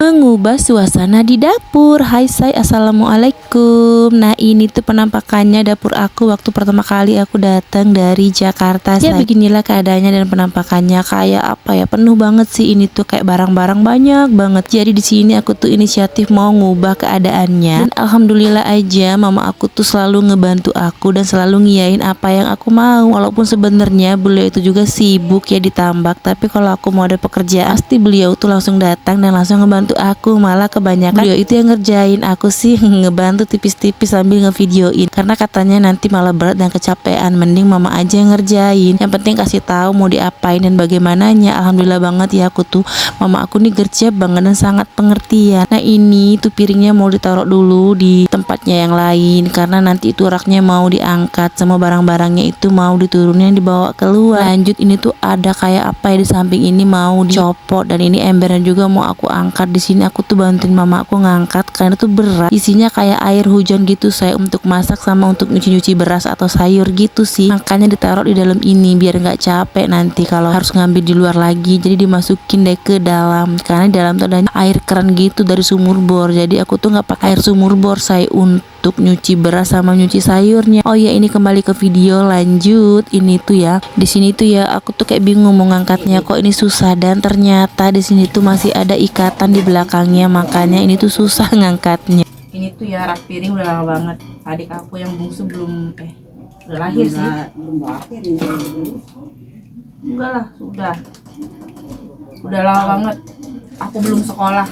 mengubah suasana di dapur. Hai say, assalamualaikum. Nah ini tuh penampakannya dapur aku waktu pertama kali aku datang dari Jakarta. Ya beginilah keadaannya dan penampakannya, kayak apa ya, penuh banget sih ini tuh, kayak barang-barang banyak banget. Jadi di sini aku tuh inisiatif mau ngubah keadaannya, dan alhamdulillah aja mama aku tuh selalu ngebantu aku dan selalu ngiyain apa yang aku mau. Walaupun sebenarnya beliau itu juga sibuk ya di tambak, tapi kalau aku mau ada pekerjaan pasti beliau tuh langsung datang dan langsung ngebantu aku. Malah kebanyakan beliau itu yang ngerjain, aku sih ngebantu tipis-tipis sambil ngevideoin, karena katanya nanti malah berat dan kecapean, mending mama aja yang ngerjain. Yang penting kasih tahu mau diapain dan bagaimananya. Alhamdulillah banget ya, aku tuh mama aku nih gercep banget dan sangat pengertian. Nah ini tuh piringnya mau ditaruh dulu di tempatnya yang lain, karena nanti itu raknya mau diangkat, semua barang-barangnya itu mau diturunin dibawa keluar. Lanjut ini tuh ada kayak apa ya di samping ini mau dicopot, dan ini embernya juga mau aku angkat. Di sini aku tuh bantuin mama aku ngangkat karena tuh berat, isinya kayak air hujan gitu saya, untuk masak sama untuk nyuci-nyuci beras atau sayur gitu sih. Makanya ditaruh di dalam ini biar nggak capek nanti kalau harus ngambil di luar lagi. Jadi dimasukin deh ke dalam, karena di dalam tuh ada air keran gitu dari sumur bor. Jadi aku tuh nggak pakai air sumur bor saya untuk nyuci beras sama nyuci sayurnya. Oh ya, ini kembali ke video lanjut. Ini tuh ya, di sini tuh ya aku tuh kayak bingung mau ngangkatnya, kok ini susah, dan ternyata di sini tuh masih ada ikatan di belakangnya, makanya ini tuh susah ngangkatnya. Ini tuh ya rak piring udah lama banget. Adik aku yang bungsu belum udah lahir sih. Belum lahir ini. Enggak lah, udah lama banget. Aku belum sekolah.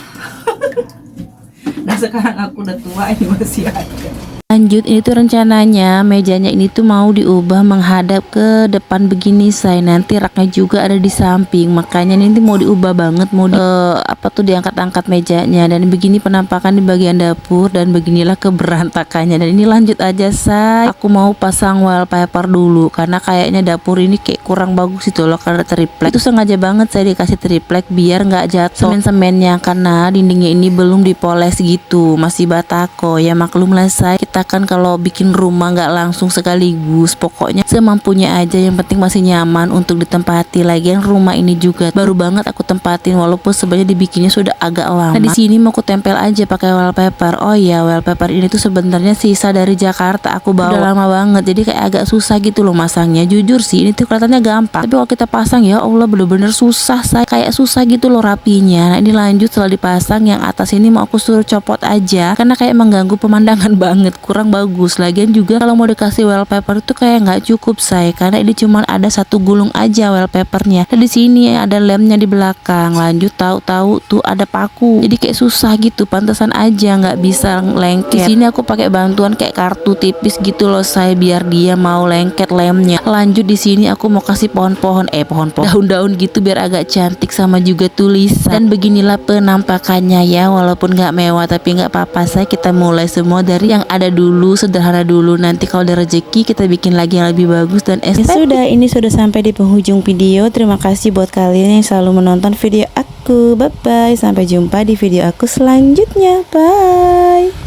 Nah sekarang aku udah tua, ini masih ada. Lanjut, ini tuh rencananya mejanya ini tuh mau diubah menghadap ke depan begini say. Nanti raknya juga ada di samping, makanya ini mau diubah banget, mau diangkat-angkat mejanya. Dan begini penampakan di bagian dapur, dan beginilah keberantakannya. Dan ini lanjut aja say, aku mau pasang wallpaper dulu karena kayaknya dapur ini kayak kurang bagus itu loh, karena triplek. Itu sengaja banget saya dikasih triplek biar nggak jatuh semen-semennya, karena dindingnya ini belum dipoles gitu, masih batako ya. Maklum lah say, kita kan kalau bikin rumah nggak langsung sekaligus, pokoknya semampunya aja, yang penting masih nyaman untuk ditempati. Lagian rumah ini juga baru banget aku tempatin, walaupun sebenarnya dibikinnya sudah agak lama. Nah di sini mau aku tempel aja pakai wallpaper. Oh ya, wallpaper ini tuh sebenarnya sisa dari Jakarta, aku bawa udah lama banget, jadi kayak agak susah gitu loh masangnya. Jujur sih ini tuh kelihatannya gampang, tapi kalau kita pasang ya Allah bener-bener susah saya, kayak susah gitu loh rapinya. Nah ini lanjut, setelah dipasang yang atas ini mau aku suruh copot aja karena kayak mengganggu pemandangan banget, kurang bagus. Lagian juga kalau mau dikasih wallpaper itu kayak nggak cukup say, karena ini cuma ada satu gulung aja wallpapernya. Dan di sini ada lemnya di belakang. Lanjut, tahu-tahu tuh ada paku, jadi kayak susah gitu, pantesan aja nggak bisa lengket. Di sini aku pakai bantuan kayak kartu tipis gitu loh say, biar dia mau lengket lemnya. Lanjut di sini aku mau kasih pohon-pohon daun-daun gitu biar agak cantik, sama juga tulisan. Dan beginilah penampakannya ya, walaupun nggak mewah tapi nggak apa-apa say, kita mulai semua dari yang ada dulu, sederhana dulu. Nanti kalau ada rezeki kita bikin lagi yang lebih bagus dan estetik. Sudah, ini sudah sampai di penghujung video. Terima kasih buat kalian yang selalu menonton video aku. Bye bye, sampai jumpa di video aku selanjutnya. Bye.